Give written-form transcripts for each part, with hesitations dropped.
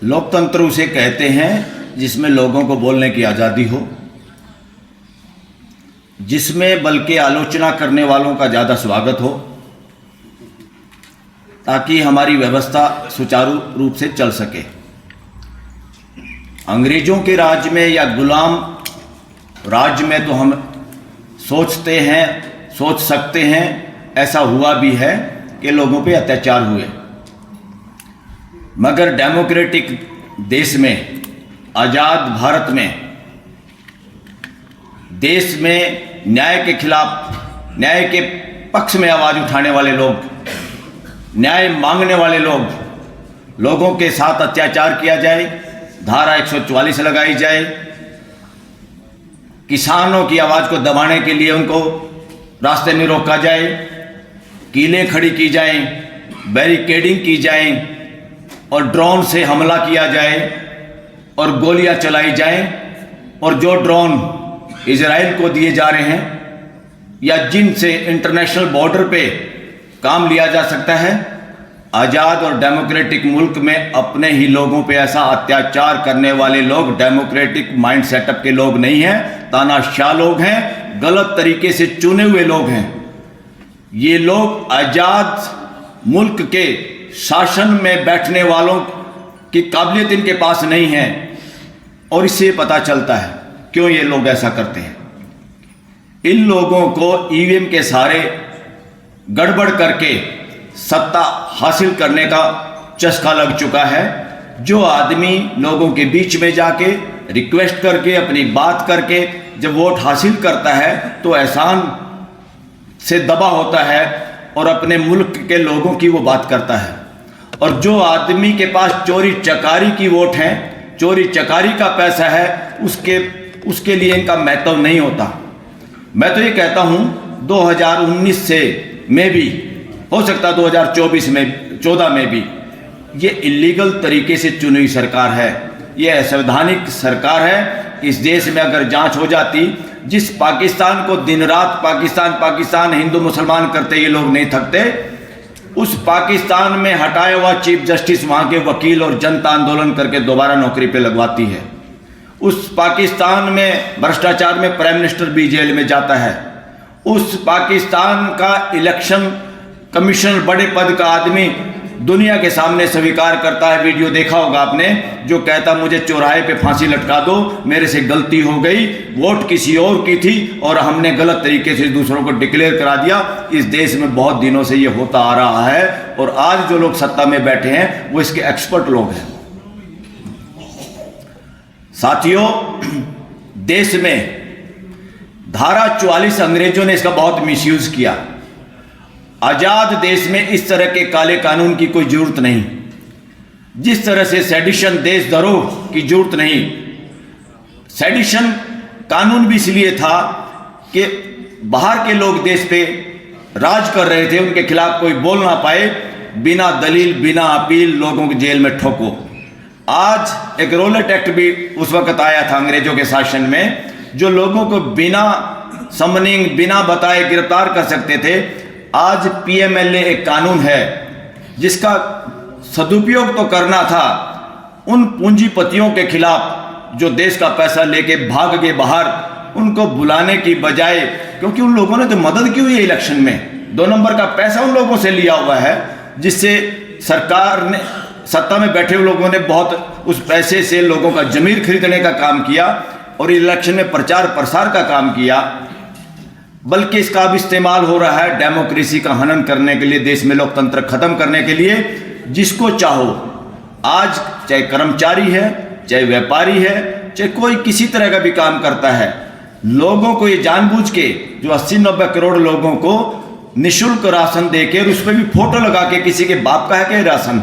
लोकतंत्र उसे कहते हैं जिसमें लोगों को बोलने की आज़ादी हो, जिसमें बल्कि आलोचना करने वालों का ज़्यादा स्वागत हो, ताकि हमारी व्यवस्था सुचारू रूप से चल सके। अंग्रेज़ों के राज में या गुलाम राज में तो हम सोचते हैं, सोच सकते हैं, ऐसा हुआ भी है कि लोगों पे अत्याचार हुए, मगर डेमोक्रेटिक देश में, आज़ाद भारत में, देश में न्याय के खिलाफ, न्याय के पक्ष में आवाज़ उठाने वाले लोग, न्याय मांगने वाले लोग, लोगों के साथ अत्याचार किया जाए, धारा 144 लगाई जाए, किसानों की आवाज़ को दबाने के लिए उनको रास्ते में रोका जाए, कीलें खड़ी की जाएं, बैरिकेडिंग की जाए और ड्रोन से हमला किया जाए और गोलियां चलाई जाएं, और जो ड्रोन इजराइल को दिए जा रहे हैं या जिनसे इंटरनेशनल बॉर्डर पे काम लिया जा सकता है, आज़ाद और डेमोक्रेटिक मुल्क में अपने ही लोगों पे ऐसा अत्याचार करने वाले लोग डेमोक्रेटिक माइंड सेटअप के लोग नहीं हैं, तानाशाह लोग हैं, गलत तरीके से चुने हुए लोग हैं। ये लोग आज़ाद मुल्क के शासन में बैठने वालों की काबिलियत इनके पास नहीं है, और इससे पता चलता है क्यों ये लोग ऐसा करते हैं। इन लोगों को ईवीएम के सारे गड़बड़ करके सत्ता हासिल करने का चस्का लग चुका है। जो आदमी लोगों के बीच में जाके रिक्वेस्ट करके, अपनी बात करके जब वोट हासिल करता है तो एहसान से दबा होता है और अपने मुल्क के लोगों की वो बात करता है। और जो आदमी के पास चोरी चकारी की वोट है, चोरी चकारी का पैसा है, उसके लिए इनका महत्व नहीं होता। मैं तो ये कहता हूँ 2019 से में भी हो सकता 2014 में भी ये इलीगल तरीके से चुनी हुई सरकार है, ये असंवैधानिक सरकार है। इस देश में अगर जांच हो जाती, जिस पाकिस्तान को दिन रात पाकिस्तान हिंदू मुसलमान करते ये लोग नहीं थकते, उस पाकिस्तान में हटाया हुआ चीफ जस्टिस वहाँ के वकील और जनता आंदोलन करके दोबारा नौकरी पे लगवाती है। उस पाकिस्तान में भ्रष्टाचार में प्राइम मिनिस्टर भी जेल में जाता है। उस पाकिस्तान का इलेक्शन कमिश्नर, बड़े पद का आदमी दुनिया के सामने स्वीकार करता है, वीडियो देखा होगा आपने, जो कहता मुझे चौराहे पे फांसी लटका दो, मेरे से गलती हो गई, वोट किसी और की थी और हमने गलत तरीके से दूसरों को डिक्लेयर करा दिया। इस देश में बहुत दिनों से ये होता आ रहा है और आज जो लोग सत्ता में बैठे हैं वो इसके एक्सपर्ट लोग हैं। साथियों, देश में धारा 44 अंग्रेजों ने इसका बहुत मिसयूज किया। आजाद देश में इस तरह के काले कानून की कोई जरूरत नहीं, जिस तरह से सेडिशन देशद्रोह की जरूरत नहीं। सेडिशन कानून भी इसलिए था कि बाहर के लोग देश पे राज कर रहे थे, उनके खिलाफ कोई बोल ना पाए, बिना दलील बिना अपील लोगों को जेल में ठोको। आज एक रोलेट एक्ट भी उस वक्त आया था अंग्रेजों के शासन में, जो लोगों को बिना समनिंग, बिना बताए गिरफ्तार कर सकते थे। आज पीएमएलए एक कानून है जिसका सदुपयोग तो करना था उन पूंजीपतियों के खिलाफ जो देश का पैसा लेके भाग गए बाहर, उनको बुलाने की बजाय, क्योंकि उन लोगों ने तो मदद की हुई है इलेक्शन में, 2 नंबर का पैसा उन लोगों से लिया हुआ है, जिससे सरकार ने, सत्ता में बैठे हुए लोगों ने बहुत उस पैसे से लोगों का जमीर खरीदने का काम किया और इलेक्शन में प्रचार प्रसार का काम किया। बल्कि इसका अब इस्तेमाल हो रहा है डेमोक्रेसी का हनन करने के लिए, देश में लोकतंत्र खत्म करने के लिए। जिसको चाहो, आज चाहे कर्मचारी है, चाहे व्यापारी है, चाहे कोई किसी तरह का भी काम करता है, लोगों को ये जानबूझ के जो 80-90 करोड़ लोगों को निःशुल्क राशन देकर उस पर भी फोटो लगा के, किसी के बाप का है क्या राशन,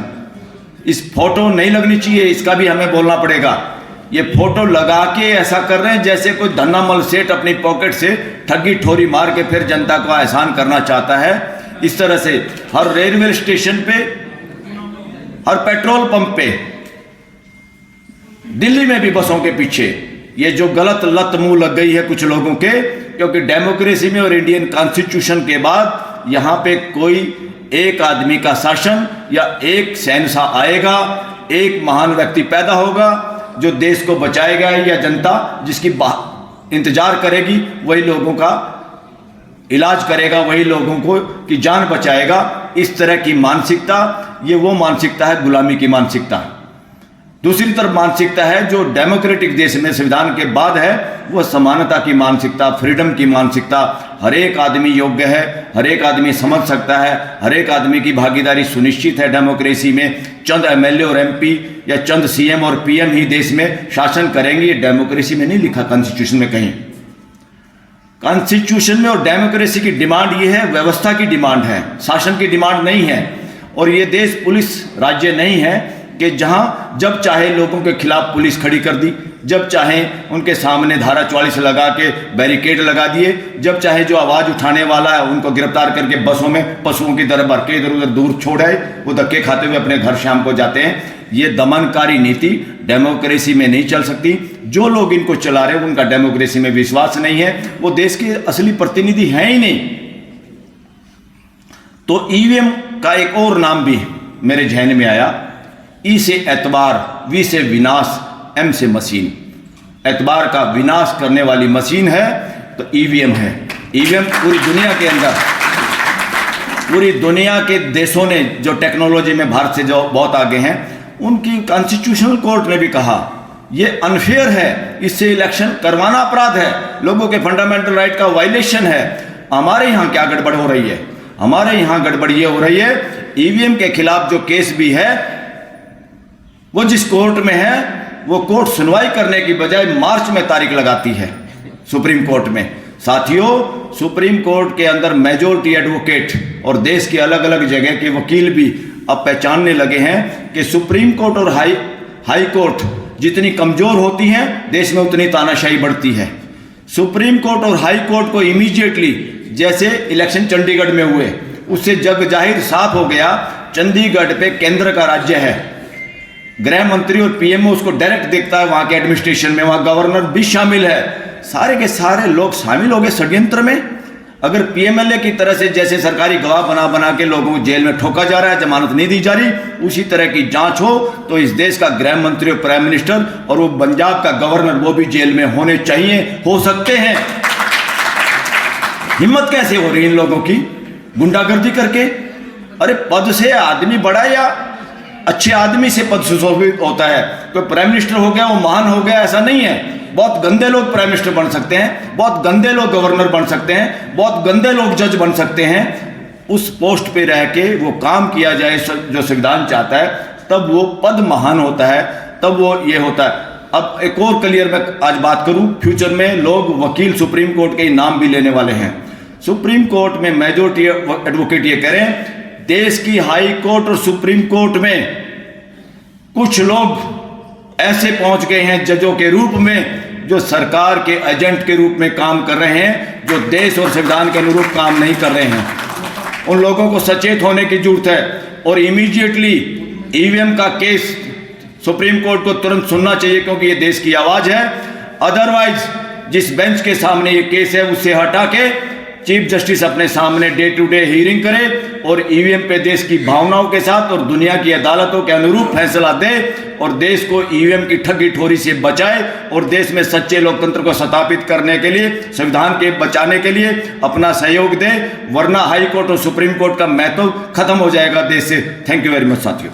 इस फोटो नहीं लगनी चाहिए, इसका भी हमें बोलना पड़ेगा। ये फोटो लगा के ऐसा कर रहे हैं जैसे कोई धन्नामल सेठ अपनी पॉकेट से ठगी ठोरी मार के फिर जनता को एहसान करना चाहता है। इस तरह से हर रेलवे स्टेशन पे, हर पेट्रोल पंप पे, दिल्ली में भी बसों के पीछे ये जो गलत लत मुंह लग गई है कुछ लोगों के, क्योंकि डेमोक्रेसी में और इंडियन कॉन्स्टिट्यूशन के बाद यहाँ पे कोई एक आदमी का शासन या एक शहंशाह आएगा, एक महान व्यक्ति पैदा होगा जो देश को बचाएगा, या जनता जिसकी इंतजार करेगी वही लोगों का इलाज करेगा, वही लोगों को की जान बचाएगा। इस तरह की मानसिकता, ये वो मानसिकता है गुलामी की मानसिकता। दूसरी तरफ मानसिकता है जो डेमोक्रेटिक देश में संविधान के बाद है, वो समानता की मानसिकता, फ्रीडम की मानसिकता। हर एक आदमी योग्य है, हर एक आदमी समझ सकता है, हर एक आदमी की भागीदारी सुनिश्चित है डेमोक्रेसी में। चंद एमएलए और एमपी या चंद सीएम और पीएम ही देश में शासन करेंगे, ये डेमोक्रेसी में नहीं लिखा कॉन्स्टिट्यूशन में कहीं। कॉन्स्टिट्यूशन में और डेमोक्रेसी की डिमांड ये है, व्यवस्था की डिमांड है, शासन की डिमांड नहीं है। और ये देश पुलिस राज्य नहीं है कि जहां जब चाहे लोगों के खिलाफ पुलिस खड़ी कर दी, जब चाहे उनके सामने धारा 44 लगा के बैरिकेड लगा दिए, जब चाहे जो आवाज़ उठाने वाला है उनको गिरफ्तार करके बसों में पशुओं की तरह भर के इधर उधर दूर छोड़ आए, वो धक्के खाते हुए अपने घर शाम को जाते हैं। ये दमनकारी नीति डेमोक्रेसी में नहीं चल सकती। जो लोग इनको चला रहे हैं उनका डेमोक्रेसी में विश्वास नहीं है, वो देश के असली प्रतिनिधि हैं ही नहीं। तो ईवीएम का एक और नाम भी मेरे जहन में आया, ई से एतबार, वी से विनाश, एम से मशीन। एतबार का विनाश करने वाली मशीन है तो ईवीएम है। ईवीएम पूरी दुनिया के अंदर, पूरी दुनिया के देशों ने जो टेक्नोलॉजी में भारत से जो बहुत आगे हैं, उनकी कॉन्स्टिट्यूशनल कोर्ट ने भी कहा ये अनफेयर है, इससे इलेक्शन करवाना अपराध है, लोगों के फंडामेंटल राइट का वायलेशन है। हमारे यहाँ क्या गड़बड़ हो रही है? हमारे यहाँ गड़बड़ ये हो रही है, ईवीएम के खिलाफ जो केस भी है वो जिस कोर्ट में है, वो कोर्ट सुनवाई करने की बजाय मार्च में तारीख लगाती है सुप्रीम कोर्ट में। साथियों, सुप्रीम कोर्ट के अंदर मेजॉरिटी एडवोकेट और देश के अलग अलग जगह के वकील भी अब पहचानने लगे हैं कि सुप्रीम कोर्ट और हाई कोर्ट जितनी कमजोर होती हैं देश में उतनी तानाशाही बढ़ती है। सुप्रीम कोर्ट और हाई कोर्ट को इमीडिएटली, जैसे इलेक्शन चंडीगढ़ में हुए, उससे जग जाहिर साफ हो गया चंडीगढ़ पे केंद्र का राज्य है, गृह मंत्री और पीएमओ उसको डायरेक्ट देखता है, वहां के एडमिनिस्ट्रेशन में, वहां गवर्नर भी शामिल है, सारे के सारे लोग शामिल हो गए षड्यंत्र में। अगर पीएमएलए की तरह से जैसे सरकारी गवाह बना बना के लोगों को जेल में ठोका जा रहा है, जमानत नहीं दी जा रही, उसी तरह की जांच हो तो इस देश का गृह मंत्री और प्राइम मिनिस्टर और वो पंजाब का गवर्नर वो भी जेल में होने चाहिए, हो सकते हैं। हिम्मत कैसे हो रही है इन लोगों की गुंडागर्दी करके? अरे पद से आदमी बड़ा या अच्छे आदमी से पद सुशोभित होता है? कोई प्राइम मिनिस्टर हो गया वो महान हो गया, ऐसा नहीं है। बहुत गंदे लोग प्राइम मिनिस्टर बन सकते हैं, बहुत गंदे लोग गवर्नर बन सकते हैं, बहुत गंदे लोग जज बन सकते हैं। उस पोस्ट पे रह के वो काम किया जाए जो संविधान चाहता है, तब वो पद महान होता है, तब वो ये होता है। अब एक और क्लियर मैं आज बात करूं, फ्यूचर में लोग वकील सुप्रीम कोर्ट के नाम भी लेने वाले हैं। सुप्रीम कोर्ट में मेजॉरिटी एडवोकेट ये कह रहे हैं, देश की हाई कोर्ट और सुप्रीम कोर्ट में कुछ लोग ऐसे पहुंच गए हैं जजों के रूप में जो सरकार के एजेंट के रूप में काम कर रहे हैं, जो देश और संविधान के अनुरूप काम नहीं कर रहे हैं। उन लोगों को सचेत होने की जरूरत है और इमीडिएटली ईवीएम का केस सुप्रीम कोर्ट को तुरंत सुनना चाहिए, क्योंकि ये देश की आवाज है। अदरवाइज जिस बेंच के सामने ये केस है उससे हटा के चीफ जस्टिस अपने सामने डे टू डे हियरिंग करे और ईवीएम पे देश की भावनाओं के साथ और दुनिया की अदालतों के अनुरूप फैसला दे और देश को ईवीएम की ठगी ठोरी से बचाए और देश में सच्चे लोकतंत्र को स्थापित करने के लिए, संविधान के बचाने के लिए अपना सहयोग दे, वरना हाई कोर्ट और सुप्रीम कोर्ट का महत्व खत्म हो जाएगा देश से। थैंक यू वेरी मच साथियों।